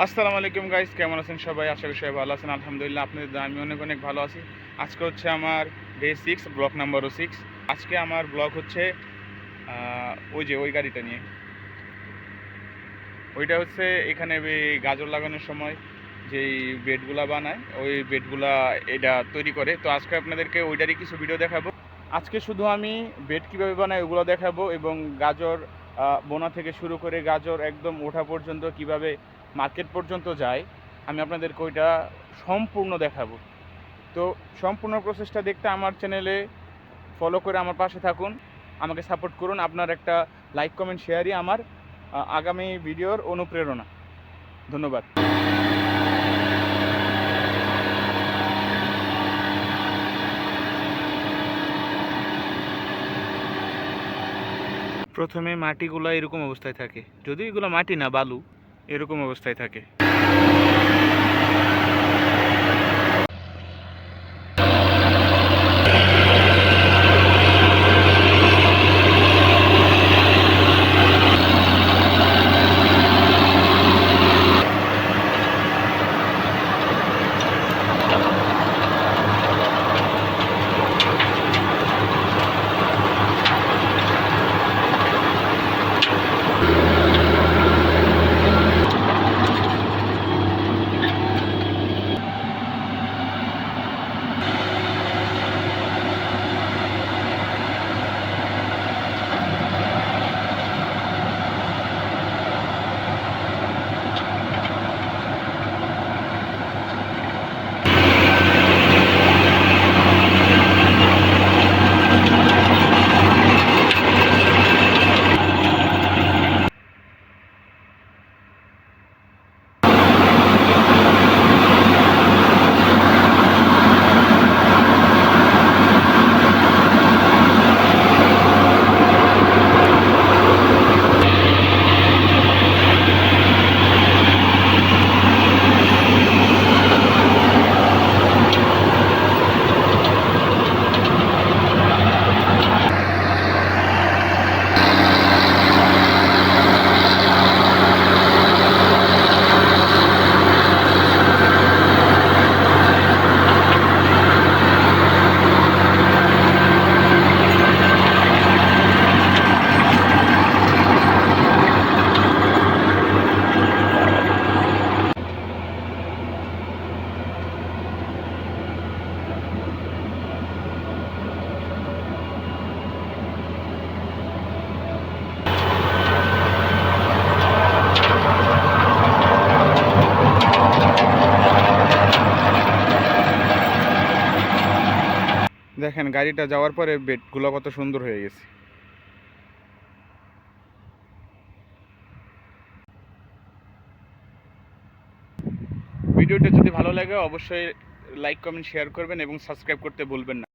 আসসালামু আলাইকুম গাইস, কেমন আছেন সবাই? আশা করি সবাই ভালো আছেন। আলহামদুলিল্লাহ, আপনাদের আমি অনেক অনেক ভালো আছি। আজকে হচ্ছে আমার ডে 6, ব্লক নাম্বারও 6। আজকে আমার ব্লগ হচ্ছে ওই যে ওই গাড়িটা নিয়ে। ওইটা হচ্ছে এখানে গাজর লাগানোর সময় যেই বেডগুলা বানায়, ওই বেডগুলা এটা তৈরি করে। তো আজকে আপনাদেরকে ওইটারই কিছু ভিডিও দেখাবো। আজকে শুধু আমি বেড কীভাবে বানাই ওগুলো দেখাবো, এবং গাজর বোনা থেকে শুরু করে গাজর একদম ওঠা পর্যন্ত কিভাবে মার্কেট পর্যন্ত যায় আমি আপনাদেরকে ওইটা সম্পূর্ণ দেখাবো। তো সম্পূর্ণ প্রসেসটা দেখতে আমার চ্যানেলে ফলো করে আমার পাশে থাকুন, আমাকে সাপোর্ট করুন। আপনার একটা লাইক, কমেন্ট, শেয়ারই আমার আগামী ভিডিওর অনুপ্রেরণা। ধন্যবাদ। প্রথমে মাটিগুলো এরকম অবস্থায় থাকে, যদিও এগুলো মাটি না, বালু, এরকম অবস্থায় থাকে। দেখেন গাড়িটা যাওয়ার পরে বেডগুলো কত সুন্দর হয়ে গেছে। ভিডিওটা যদি ভালো লাগে অবশ্যই লাইক, কমেন্ট, শেয়ার করবেন এবং সাবস্ক্রাইব করতে ভুলবেন না।